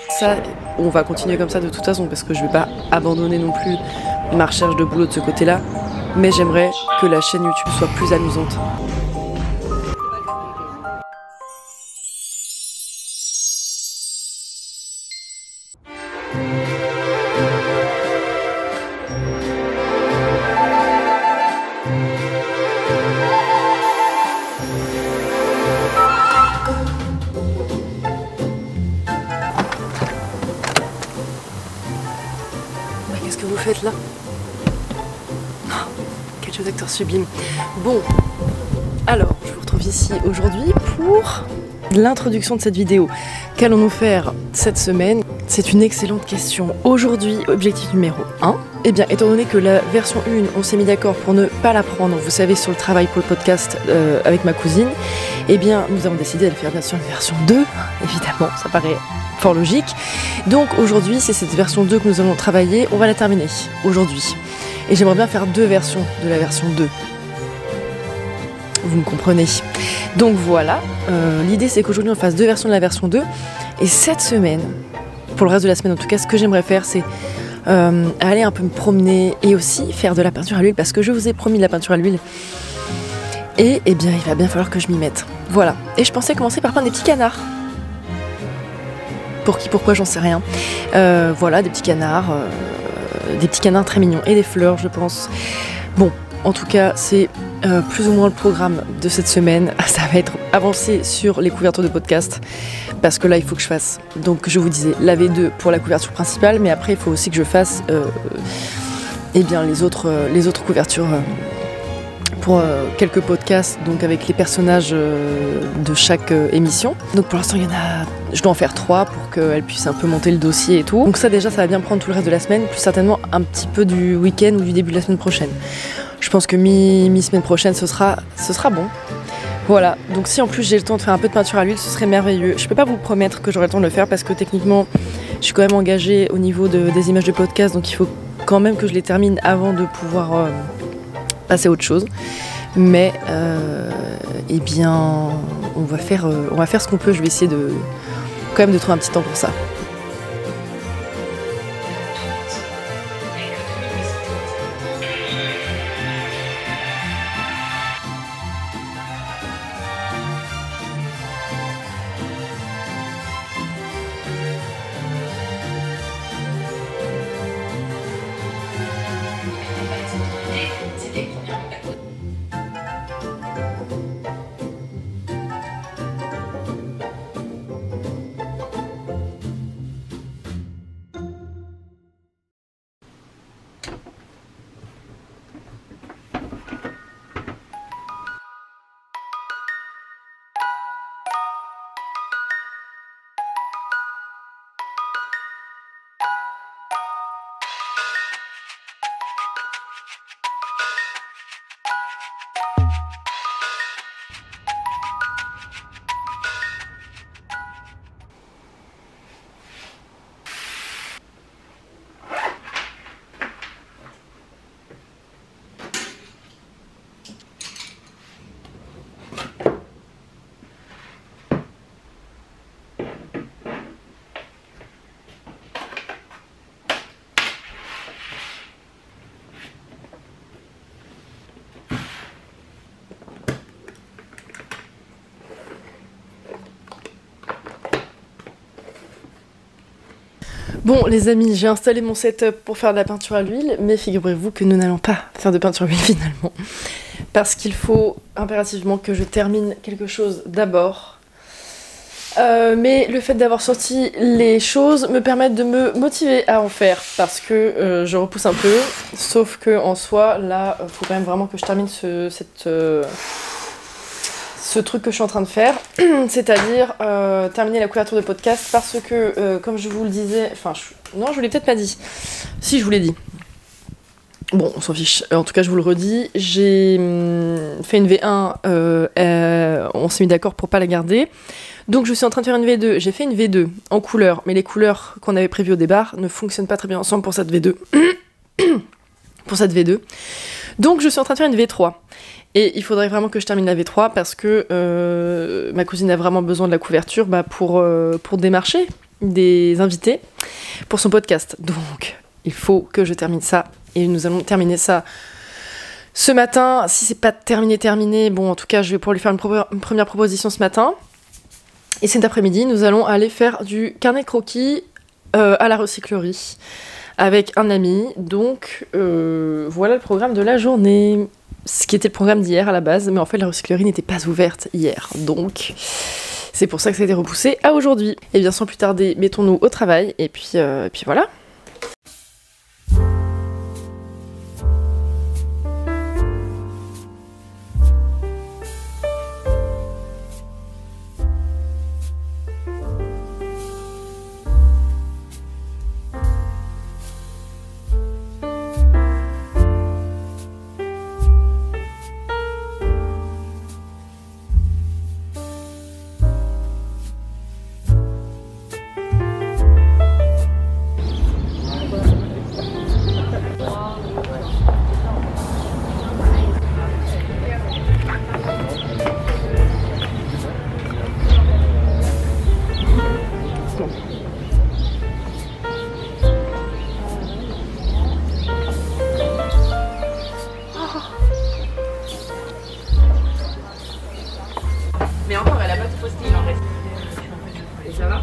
Ça, on va continuer comme ça de toute façon parce que je vais pas abandonner non plus ma recherche de boulot de ce côté-là. Mais j'aimerais que la chaîne YouTube soit plus amusante. Qu'est-ce que vous faites là? Quel jeu d'acteur sublime. Bon, alors, je vous retrouve ici aujourd'hui pour l'introduction de cette vidéo. Qu'allons-nous faire cette semaine? C'est une excellente question. Aujourd'hui, objectif numéro 1. Eh bien, étant donné que la version 1, on s'est mis d'accord pour ne pas la prendre, vous savez, sur le travail pour le podcast avec ma cousine, eh bien, nous avons décidé de faire bien sûr une version 2, évidemment, ça paraît fort logique. Donc aujourd'hui, c'est cette version 2 que nous allons travailler, on va la terminer aujourd'hui. Et j'aimerais bien faire 2 versions de la version 2. Vous me comprenez. Donc voilà, l'idée c'est qu'aujourd'hui on fasse 2 versions de la version 2. Et cette semaine, pour le reste de la semaine en tout cas, ce que j'aimerais faire c'est aller un peu me promener et aussi faire de la peinture à l'huile parce que je vous ai promis de la peinture à l'huile. Et eh bien il va bien falloir que je m'y mette. Voilà. Et je pensais commencer par peindre des petits canards. Pour qui, pourquoi, j'en sais rien. Voilà, des petits canards très mignons et des fleurs, je pense. Bon, en tout cas, c'est plus ou moins le programme de cette semaine. Ça va être avancé sur les couvertures de podcast, parce que là, il faut que je fasse. Donc, je vous disais, la V2 pour la couverture principale, mais après, il faut aussi que je fasse eh bien, les autres couvertures. Pour quelques podcasts, donc avec les personnages de chaque émission. Donc pour l'instant, je dois en faire 3 pour qu'elle puisse un peu monter le dossier et tout. Donc ça déjà, ça va bien prendre tout le reste de la semaine, plus certainement un petit peu du week-end ou du début de la semaine prochaine. Je pense que mi-semaine prochaine, ce sera bon. Voilà, donc si en plus j'ai le temps de faire un peu de peinture à l'huile, ce serait merveilleux. Je peux pas vous promettre que j'aurai le temps de le faire parce que techniquement, je suis quand même engagée au niveau des images de podcast, donc il faut quand même que je les termine avant de pouvoir passer à autre chose. Mais eh bien on va faire ce qu'on peut. Je vais essayer quand même de trouver un petit temps pour ça. Bon les amis, j'ai installé mon setup pour faire de la peinture à l'huile, mais figurez-vous que nous n'allons pas faire de peinture à l'huile finalement. Parce qu'il faut impérativement que je termine quelque chose d'abord. Mais le fait d'avoir sorti les choses me permet de me motiver à en faire, parce que je repousse un peu, sauf que en soi, là, faut quand même vraiment que je termine ce truc que je suis en train de faire, c'est-à-dire terminer la couverture de podcast, parce que, comme je vous le disais, non, je vous l'ai peut-être pas dit. Si, je vous l'ai dit. Bon, on s'en fiche. En tout cas, je vous le redis, j'ai fait une V1, on s'est mis d'accord pour pas la garder. Donc, je suis en train de faire une V2. J'ai fait une V2 en couleur, mais les couleurs qu'on avait prévues au départ ne fonctionnent pas très bien ensemble pour cette V2. Donc, je suis en train de faire une V3. Et il faudrait vraiment que je termine la V3 parce que ma cousine a vraiment besoin de la couverture pour démarcher. des invités pour son podcast. Donc, il faut que je termine ça. Et nous allons terminer ça ce matin. Si c'est pas terminé, bon, en tout cas, je vais pouvoir lui faire une première proposition ce matin. Et cet après-midi, nous allons aller faire du carnet de croquis à la recyclerie avec un ami. Donc, voilà le programme de la journée. Ce qui était le programme d'hier à la base, mais en fait, la recyclerie n'était pas ouverte hier. Donc, c'est pour ça que ça a été repoussé à aujourd'hui. Et bien, sans plus tarder, mettons-nous au travail. Et puis voilà. Mais encore, elle a pas tout posté, il en reste. Et ça va ?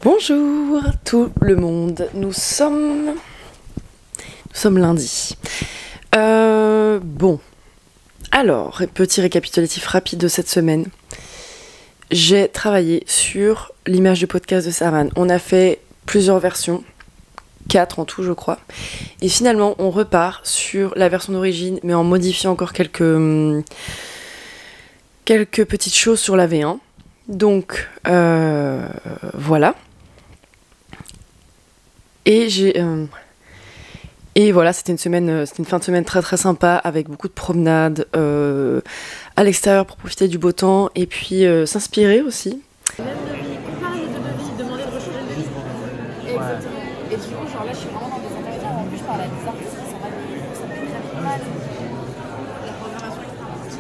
Bonjour tout le monde, nous sommes lundi. Bon, alors, petit récapitulatif rapide de cette semaine. J'ai travaillé sur l'image du podcast de Sarman. On a fait plusieurs versions 4 en tout je crois. Et finalement on repart sur la version d'origine mais en modifiant encore quelques petites choses sur la V1. Donc voilà. Et voilà, c'était une fin de semaine très très sympa avec beaucoup de promenades à l'extérieur pour profiter du beau temps et puis s'inspirer aussi. Même devis, comparer les deux devis, demander de rechanger le devis. Exactement. Et du coup, genre là, je suis vraiment dans des intermédiaires. En plus, je parle à des artistes qui sont mal payés, donc ça me fait très mal. La programmation est très importante.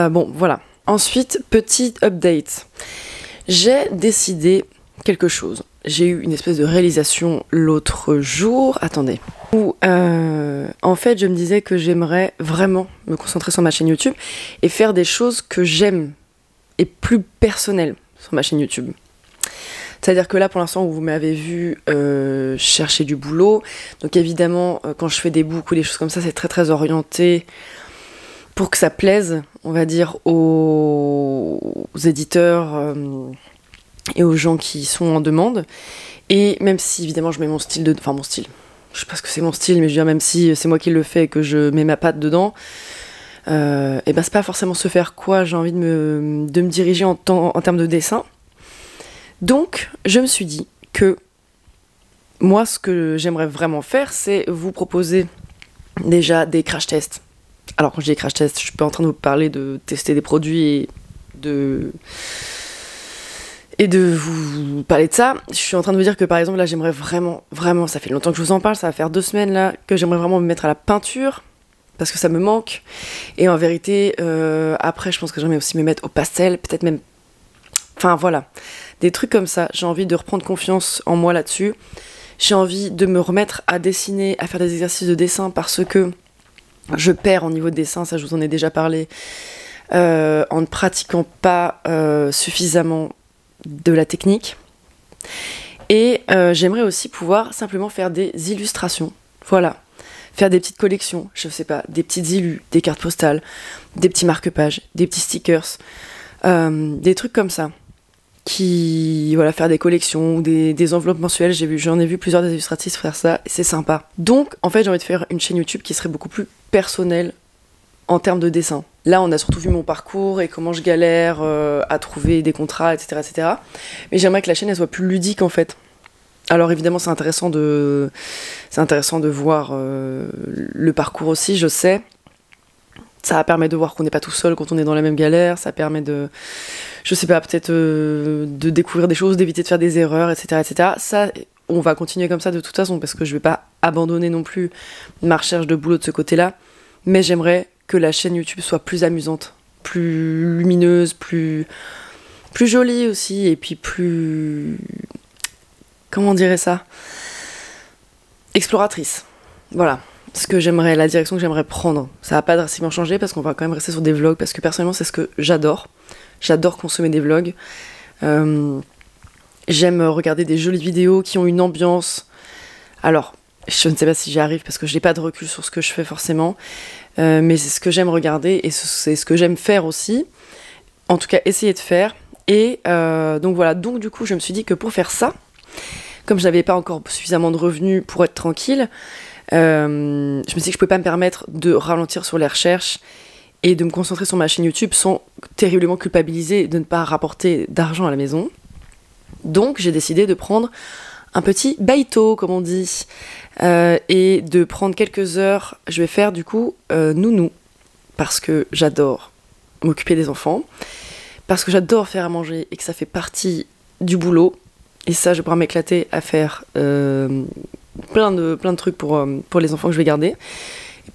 Bon, voilà. Ensuite, petit update. J'ai décidé quelque chose. J'ai eu une espèce de réalisation l'autre jour. Attendez. Où, en fait, je me disais que j'aimerais vraiment me concentrer sur ma chaîne YouTube et faire des choses que j'aime et plus personnelles sur ma chaîne YouTube. C'est-à-dire que là, pour l'instant, vous m'avez vu chercher du boulot. Donc évidemment, quand je fais des books ou des choses comme ça, c'est très très orienté pour que ça plaise, on va dire, aux éditeurs et aux gens qui sont en demande. Et même si, évidemment, je mets mon style enfin mon style, je sais pas ce que c'est mon style, mais je veux dire, même si c'est moi qui le fais et que je mets ma patte dedans, et ben c'est pas forcément ce vers quoi j'ai envie de me diriger en termes de dessin. Donc, je me suis dit que moi, ce que j'aimerais vraiment faire, c'est vous proposer déjà des crash tests. Alors, quand je dis crash tests, je suis pas en train de vous parler de tester des produits et de vous parler de ça. Je suis en train de vous dire que, par exemple, là, j'aimerais vraiment, ça fait longtemps que je vous en parle, ça va faire 2 semaines, là, que j'aimerais vraiment me mettre à la peinture, parce que ça me manque. Et en vérité, après, je pense que j'aimerais aussi me mettre au pastel, peut-être même... Enfin, voilà. Des trucs comme ça. J'ai envie de reprendre confiance en moi là-dessus. J'ai envie de me remettre à dessiner, à faire des exercices de dessin parce que je perds au niveau de dessin, ça je vous en ai déjà parlé, en ne pratiquant pas suffisamment de la technique. Et j'aimerais aussi pouvoir simplement faire des illustrations. Voilà. Faire des petites collections, je sais pas, des petites illus, des cartes postales, des petits marque-pages, des petits stickers, des trucs comme ça. Voilà, faire des collections ou des enveloppes mensuelles. J'en ai vu plusieurs des illustratrices faire ça et c'est sympa. Donc en fait j'ai envie de faire une chaîne YouTube qui serait beaucoup plus personnelle en termes de dessin. Là on a surtout vu mon parcours et comment je galère à trouver des contrats, etc. Mais j'aimerais que la chaîne elle soit plus ludique en fait. Alors évidemment c'est intéressant de voir le parcours aussi, je sais. Ça permet de voir qu'on n'est pas tout seul quand on est dans la même galère, ça permet de, je sais pas, peut-être de découvrir des choses, d'éviter de faire des erreurs, etc. Ça, on va continuer comme ça de toute façon, parce que je vais pas abandonner non plus ma recherche de boulot de ce côté-là, mais j'aimerais que la chaîne YouTube soit plus amusante, plus lumineuse, plus jolie aussi, et puis plus... Comment on dirait ça ? Exploratrice. Voilà. La direction que j'aimerais prendre. Ça va pas drastiquement changer parce qu'on va quand même rester sur des vlogs parce que personnellement c'est ce que j'adore. J'adore consommer des vlogs. J'aime regarder des jolies vidéos qui ont une ambiance. Alors, je ne sais pas si j'y arrive parce que je n'ai pas de recul sur ce que je fais forcément, mais c'est ce que j'aime regarder et c'est ce que j'aime faire aussi. En tout cas, essayer de faire. Et donc voilà, donc du coup, je me suis dit que pour faire ça, comme je n'avais pas encore suffisamment de revenus pour être tranquille, je me suis dit que je ne pouvais pas me permettre de ralentir sur les recherches et de me concentrer sur ma chaîne YouTube sans terriblement culpabiliser de ne pas rapporter d'argent à la maison. Donc j'ai décidé de prendre un petit baito, comme on dit, et de prendre quelques heures. Je vais faire du coup nounou, parce que j'adore m'occuper des enfants, parce que j'adore faire à manger et que ça fait partie du boulot. Et ça, je vais pouvoir m'éclater à faire plein de trucs pour les enfants que je vais garder,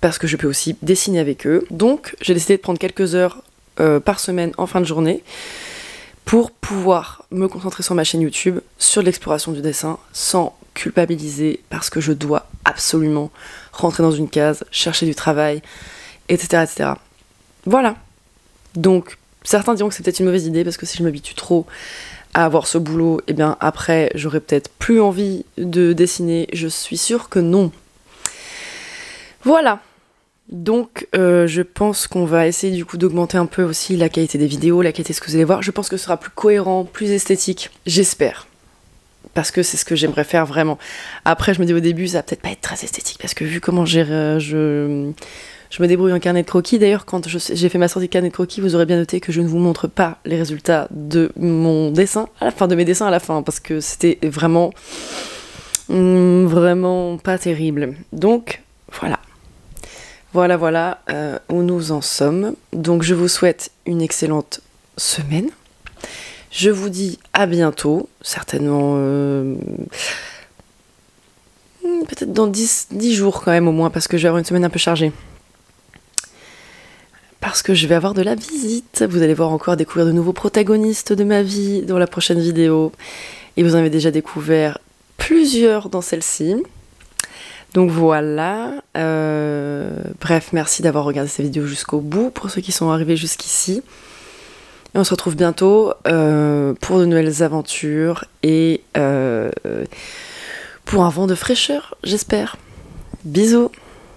parce que je peux aussi dessiner avec eux. Donc j'ai décidé de prendre quelques heures par semaine en fin de journée pour pouvoir me concentrer sur ma chaîne YouTube, sur l'exploration du dessin, sans culpabiliser, parce que je dois absolument rentrer dans une case, chercher du travail, etc. etc. Voilà. Donc, certains diront que c'est peut-être une mauvaise idée, parce que si je m'habitue trop à avoir ce boulot, eh bien après, j'aurai peut-être plus envie de dessiner. Je suis sûre que non. Voilà. Donc je pense qu'on va essayer du coup d'augmenter un peu aussi la qualité des vidéos, la qualité de ce que vous allez voir. Je pense que ce sera plus cohérent, plus esthétique, j'espère. Parce que c'est ce que j'aimerais faire vraiment. Après je me dis au début ça va peut-être pas être très esthétique, parce que vu comment je me débrouille en carnet de croquis. D'ailleurs quand j'ai fait ma sortie de carnet de croquis, vous aurez bien noté que je ne vous montre pas les résultats de mon dessin, à la fin de mes dessins à la fin, parce que c'était vraiment pas terrible. Donc voilà. Voilà où nous en sommes. Donc je vous souhaite une excellente semaine. Je vous dis à bientôt, certainement peut-être dans 10 jours quand même au moins, parce que je vais avoir une semaine un peu chargée. Parce que je vais avoir de la visite. Vous allez voir encore découvrir de nouveaux protagonistes de ma vie dans la prochaine vidéo. Et vous en avez déjà découvert plusieurs dans celle-ci. Donc voilà, bref, merci d'avoir regardé cette vidéo jusqu'au bout, pour ceux qui sont arrivés jusqu'ici. Et on se retrouve bientôt pour de nouvelles aventures et pour un vent de fraîcheur, j'espère. Bisous!